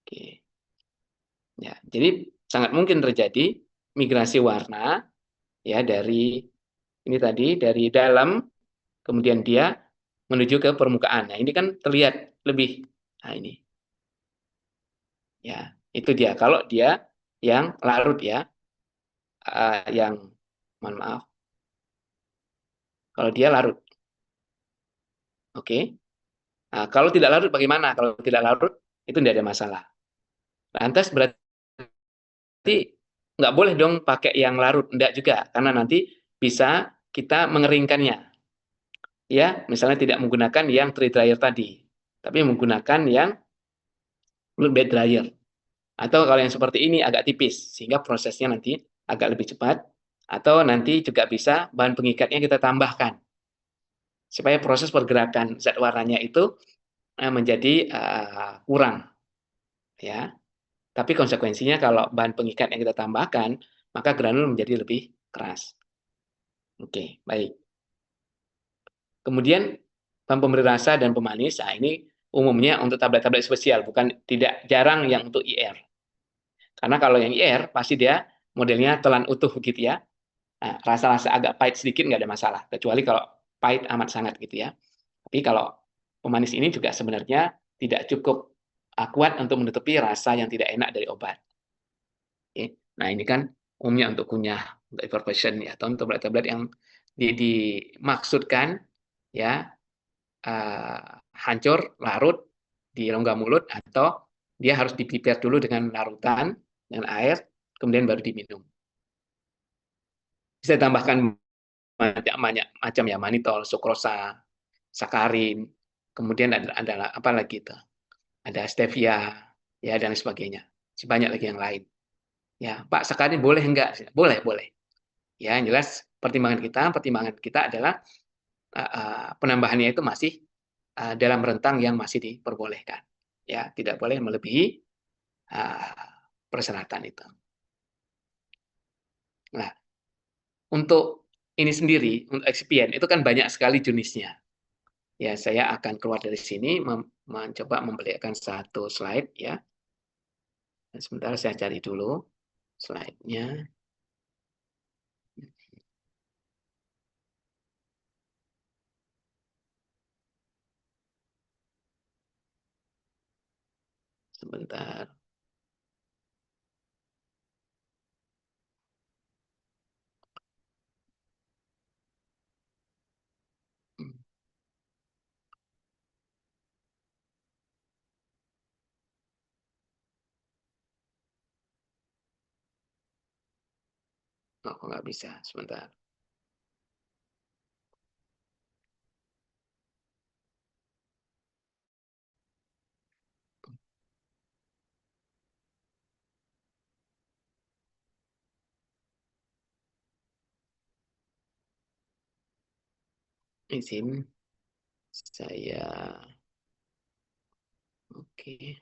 Oke. Ya, jadi sangat mungkin terjadi migrasi warna ya dari ini tadi dari dalam kemudian dia menuju ke permukaan. Nah, ini kan terlihat lebih. Nah, ini. Ya, itu dia. Kalau dia yang larut ya, yang mohon maaf. Kalau dia larut. Oke. Nah, kalau tidak larut bagaimana? Kalau tidak larut itu tidak ada masalah. Lantas berarti nggak boleh dong pakai yang larut, enggak juga, karena nanti bisa kita mengeringkannya. Ya, misalnya tidak menggunakan yang tree dryer tadi, tapi menggunakan yang fluid bed dryer. Atau kalau yang seperti ini agak tipis, sehingga prosesnya nanti agak lebih cepat. Atau nanti juga bisa bahan pengikatnya kita tambahkan, supaya proses pergerakan zat warnanya itu menjadi kurang. Ya, tapi konsekuensinya kalau bahan pengikat yang kita tambahkan, maka granul menjadi lebih keras. Oke, baik. Kemudian bahan pemberi rasa dan pemanis, nah ini umumnya untuk tablet-tablet spesial, bukan tidak jarang yang untuk IR. Karena kalau yang IR pasti dia modelnya telan utuh gitu ya. Nah, rasa-rasa agak pahit sedikit nggak ada masalah, kecuali kalau pahit amat sangat gitu ya. Tapi kalau pemanis ini juga sebenarnya tidak cukup kuat untuk menutupi rasa yang tidak enak dari obat. Oke. Nah, ini kan umumnya untuk kunyah, untuk effervescent ya, atau untuk tablet-tablet yang dimaksudkan ya hancur, larut di rongga mulut, atau dia harus di-prepare dulu dengan larutan dengan air, kemudian baru diminum. Bisa ditambahkan banyak macam ya, manitol, sukrosa, sakarin, kemudian ada apa lagi itu? Ada stevia, ya dan sebagainya. Banyak lagi yang lain. Ya, Pak, sakarin boleh enggak? Boleh, boleh. Ya, yang jelas pertimbangan kita adalah penambahannya itu masih dalam rentang yang masih diperbolehkan. Ya, tidak boleh melebihi persyaratan itu. Nah, untuk ini sendiri, untuk eksipien, itu kan banyak sekali jenisnya. Ya, saya akan keluar dari sini, mencoba memperlihatkan satu slide ya. Dan sebentar saya cari dulu slide-nya. Sebentar. Oh, kok nggak bisa? Sebentar. Izin saya. Oke.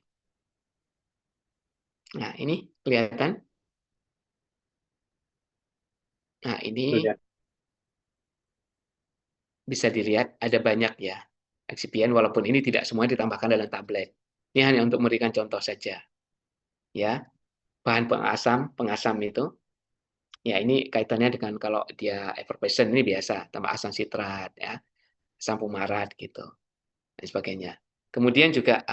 Nah, ini kelihatan. Nah, ini Lihat. bisa dilihat ada banyak ya eksipien, walaupun ini tidak semua ditambahkan dalam tablet. Ini hanya untuk memberikan contoh saja. Ya, bahan pengasam itu, ya ini kaitannya dengan kalau dia effervescent ini biasa, tambah asam sitrat, ya, asam fumarat gitu, dan sebagainya. Kemudian juga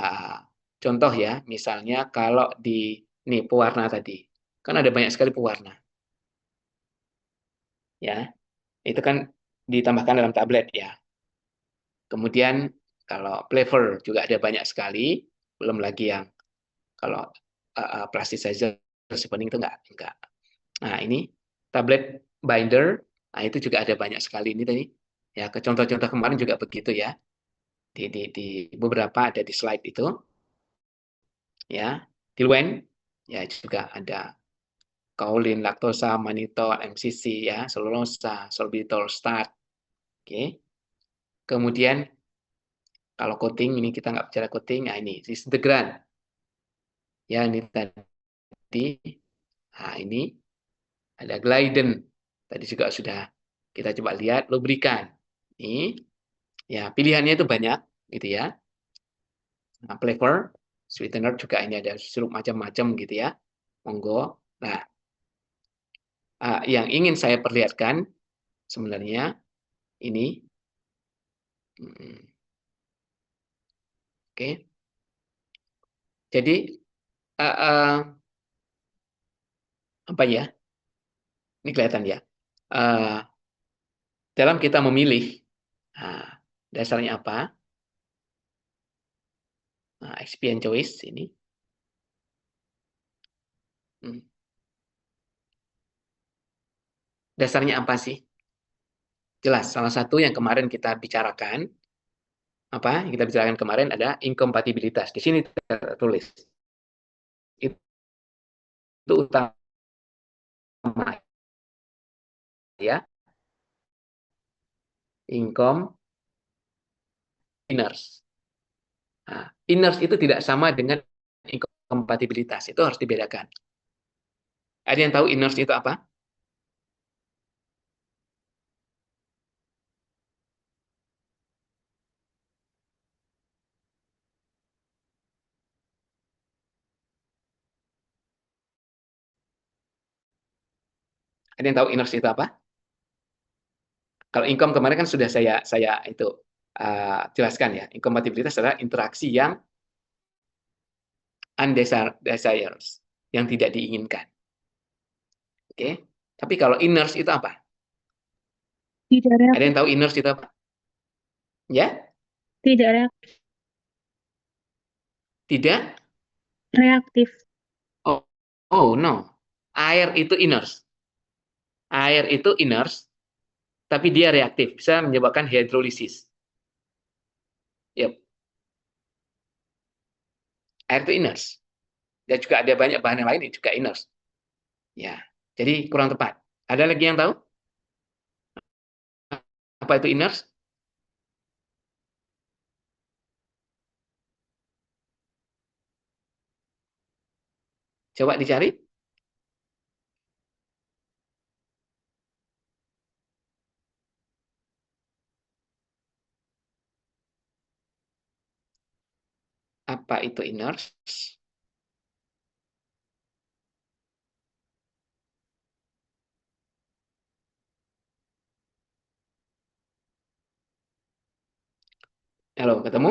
contoh ya, misalnya kalau di ini pewarna tadi, kan ada banyak sekali pewarna. Ya, itu kan ditambahkan dalam tablet ya. Kemudian kalau flavor juga ada banyak sekali, belum lagi yang kalau plasticizer sepenuhnya itu enggak. Nah, ini tablet binder, nah itu juga ada banyak sekali ini tadi. Ya, ke contoh-contoh kemarin juga begitu ya. Di beberapa ada di slide itu. Ya, Diluent ya juga ada kaolin, laktosa, mannitol, MCC ya, selulosa, sorbitol, start. Oke. Kemudian kalau coating ini kita nggak bicara coating, nah ini disintegran. Ya, ini tadi. Nah, ini ada gliden. Tadi juga sudah kita coba lihat lubrikan. Ini ya pilihannya itu banyak gitu ya. Nah, flavor, sweetener juga ini ada sirup macam-macam gitu ya. Monggo. Nah, yang ingin saya perlihatkan sebenarnya ini. Oke. Jadi apa ya? Ini kelihatan ya. Dalam kita memilih, dasarnya apa? Experience choice ini. Dasarnya apa sih? Jelas, salah satu yang kemarin kita bicarakan, yang kita bicarakan kemarin ada inkompatibilitas. Di sini tertulis. Itu utama ya. Income inners. Inners itu tidak sama dengan inkompatibilitas. Itu harus dibedakan. Ada yang tahu inners itu apa? Ada yang tahu inners itu apa? Kalau income kemarin kan sudah saya itu jelaskan ya. Inkompatibilitas adalah interaksi yang undesired, yang tidak diinginkan. Oke. Tapi kalau inners itu apa? Tidak Ada reaktif. yang tahu inners itu apa? Ya? Tidak reaktif. Tidak? Reaktif. Oh no. Air itu inners. Air itu inners, tapi dia reaktif, bisa menyebabkan hidrolisis. Yep. Air itu inners. Dan juga ada banyak bahan yang lain yang juga inners. Ya. Jadi kurang tepat. Ada lagi yang tahu? Apa itu inners? Coba dicari. Apa itu inners? Halo, ketemu?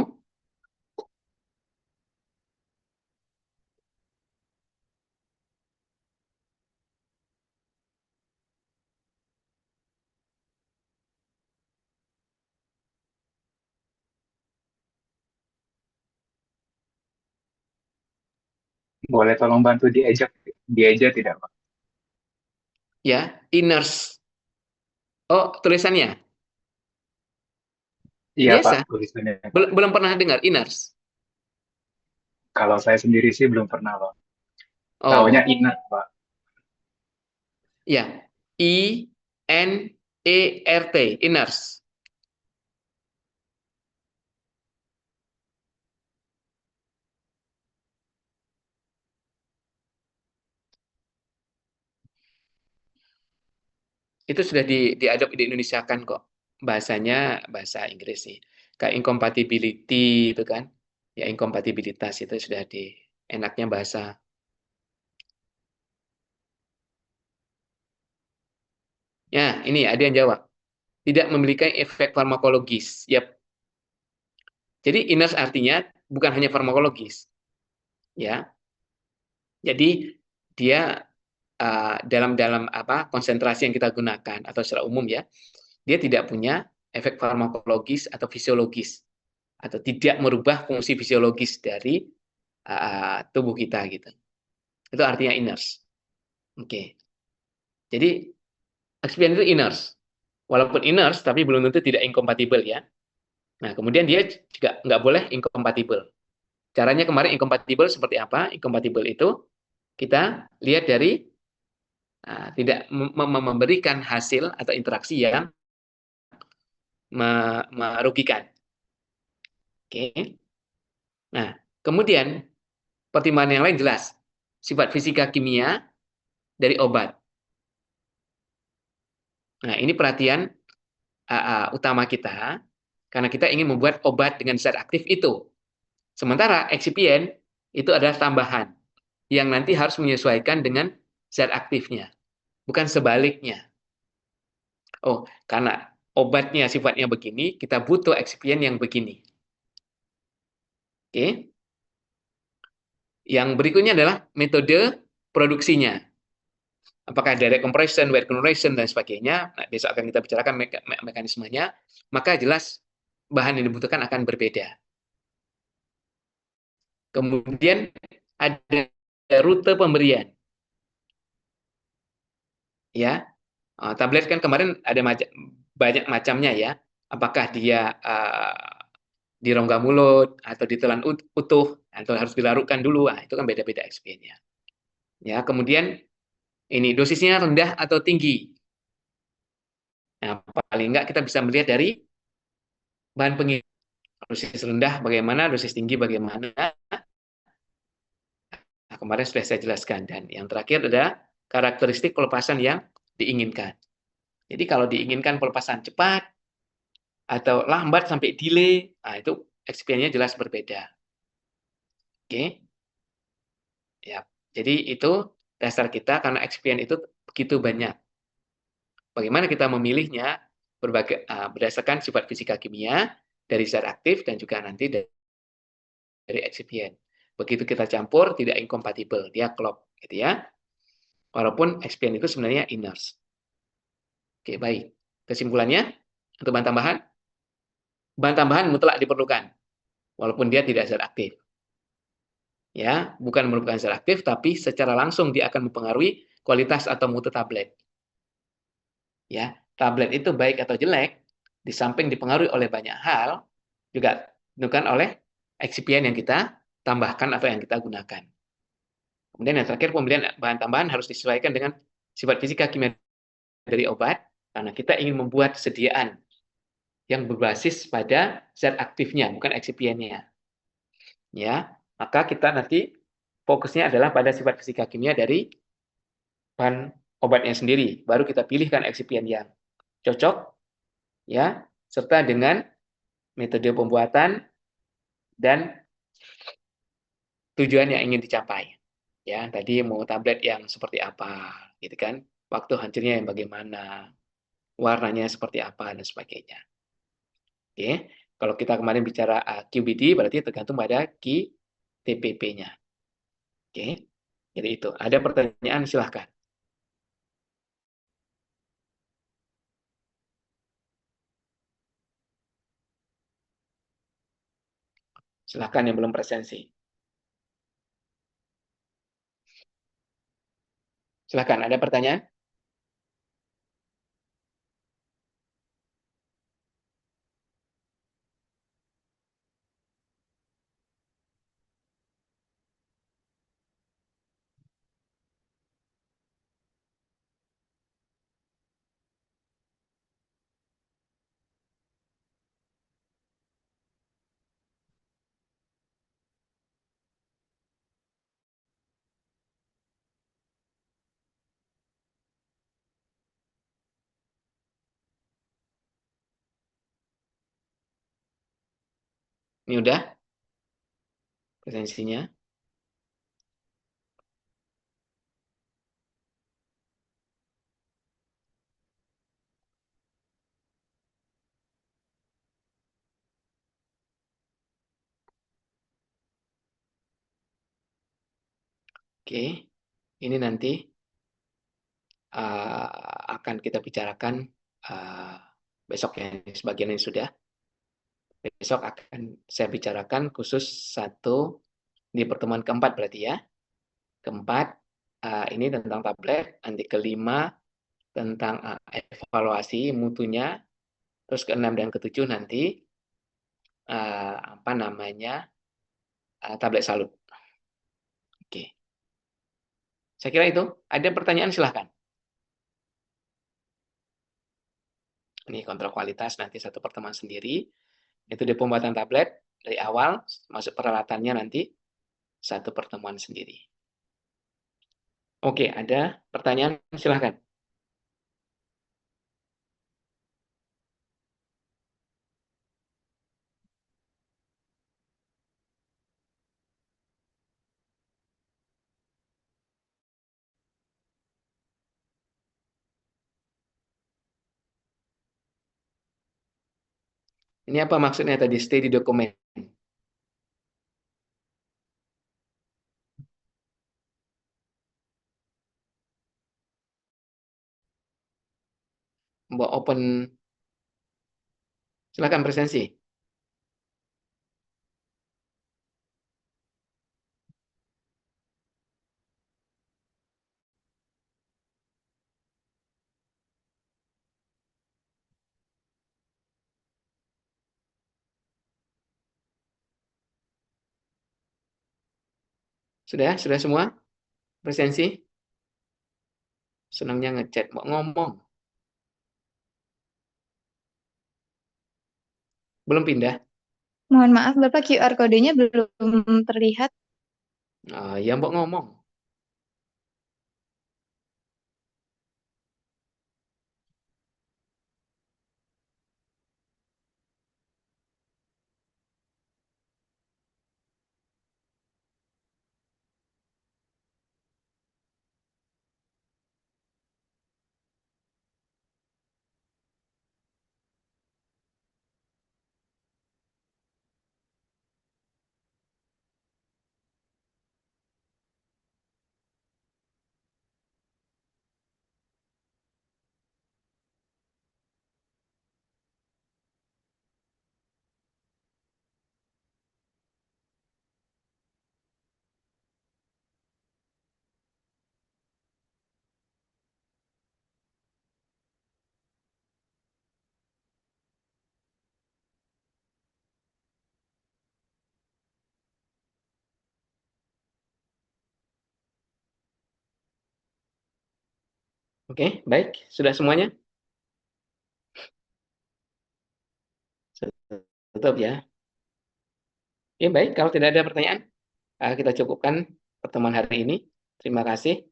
Boleh tolong bantu dieja tidak, Pak? Ya, inners. Oh, tulisannya. Iya, Pak, Biasa. tulisannya. Belum pernah dengar inners. Kalau saya sendiri sih belum pernah, Pak. Oh, Taunya inner, Pak. ya. INERT, inners. Itu sudah diadop di Indonesia kan kok. Bahasanya bahasa Inggris sih. Kayak incompatibility itu kan. Ya, inkompatibilitas itu sudah enaknya bahasa. Ya, ini ada yang jawab. Tidak memiliki efek farmakologis. Yap. Jadi inners artinya bukan hanya farmakologis. Ya. Jadi dia dalam apa konsentrasi yang kita gunakan atau secara umum ya, dia tidak punya efek farmakologis atau fisiologis atau tidak merubah fungsi fisiologis dari tubuh kita gitu. Itu artinya inners. Oke. Jadi experience itu inners. Walaupun inners tapi belum tentu tidak incompatible ya. Nah, kemudian dia juga nggak boleh incompatible. Caranya kemarin incompatible seperti apa? Incompatible itu kita lihat dari tidak memberikan hasil atau interaksi yang merugikan. Oke. Nah, kemudian pertimbangan yang lain jelas. Sifat fisika kimia dari obat. Nah, ini perhatian utama kita, karena kita ingin membuat obat dengan zat aktif itu. Sementara eksipien itu adalah tambahan, yang nanti harus menyesuaikan dengan zat aktifnya, bukan sebaliknya. Oh, karena obatnya sifatnya begini, kita butuh eksipien yang begini. Oke. Yang berikutnya adalah metode produksinya. Apakah direct compression, wet compression, dan sebagainya. Nah, besok akan kita bicarakan mekanismenya. Maka jelas bahan yang dibutuhkan akan berbeda. Kemudian ada rute pemberian. Ya, tablet kan kemarin ada banyak macamnya ya. Apakah dia di rongga mulut atau ditelan utuh atau harus dilarutkan dulu. Nah, itu kan beda-beda expiennya. Ya, kemudian ini dosisnya rendah atau tinggi. Nah, paling enggak kita bisa melihat dari bahan pengisi. Dosis rendah bagaimana, dosis tinggi bagaimana. Nah, kemarin sudah saya jelaskan. Dan yang terakhir adalah karakteristik pelepasan yang diinginkan. Jadi kalau diinginkan pelepasan cepat atau lambat sampai delay, nah itu expiennya jelas berbeda. Oke. Ya. Jadi itu dasar kita karena expien itu begitu banyak. Bagaimana kita memilihnya berdasarkan sifat fisika kimia dari zat aktif dan juga nanti dari excipient. Begitu kita campur tidak incompatible, dia klop gitu ya. Walaupun excipient itu sebenarnya inert. Oke, baik. Kesimpulannya untuk bahan tambahan mutlak diperlukan walaupun dia tidak zat aktif. Ya, bukan merupakan zat aktif tapi secara langsung dia akan mempengaruhi kualitas atau mutu tablet. Ya, tablet itu baik atau jelek di samping dipengaruhi oleh banyak hal juga ditentukan oleh excipient yang kita tambahkan atau yang kita gunakan. Kemudian yang terakhir pembelian bahan tambahan harus disesuaikan dengan sifat fisika kimia dari obat karena kita ingin membuat sediaan yang berbasis pada zat aktifnya bukan excipientnya. Ya, maka kita nanti fokusnya adalah pada sifat fisika kimia dari bahan obatnya sendiri. Baru kita pilihkan excipient yang cocok ya, serta dengan metode pembuatan dan tujuan yang ingin dicapai. Ya, tadi mau tablet yang seperti apa, gitu kan? Waktu hancurnya yang bagaimana, warnanya seperti apa dan sebagainya. Oke, kalau kita kemarin bicara QBD berarti tergantung pada QTPP-nya. Oke, jadi itu. Ada pertanyaan silahkan. Silahkan yang belum presensi. Silahkan, ada pertanyaan? Ini udah presensinya. Oke, ini nanti akan kita bicarakan besok ya, sebagian ini sudah. Besok akan saya bicarakan khusus satu di pertemuan keempat berarti ya. Keempat, ini tentang tablet. Nanti kelima, tentang evaluasi mutunya. Terus keenam dan ketujuh nanti, apa namanya, tablet salut. Oke. Saya kira itu. Ada pertanyaan silahkan. Ini kontrol kualitas nanti satu pertemuan sendiri. Itu di pembuatan tablet dari awal, masuk peralatannya nanti. satu pertemuan sendiri. Oke, ada pertanyaan? Silahkan. Ini apa maksudnya tadi, stay di dokumen? Mbak open, silakan presensi. Sudah semua? Presensi? Senangnya ngechat, mau ngomong. Belum pindah? Mohon maaf, Bapak QR kodenya belum terlihat. Ya mau ngomong. Oke, baik. Sudah semuanya? Tutup ya. Ya baik, kalau tidak ada pertanyaan, kita cukupkan pertemuan hari ini. Terima kasih.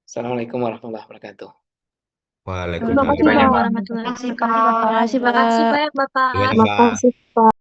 Assalamualaikum warahmatullahi wabarakatuh. Waalaikumsalam. Terima kasih banyak, Pak. warahmatullahi Terima kasih, wabarakatuh. Pak. Terima kasih banyak, Bapak. Terima kasih, Terima Pak. kasih, Pak.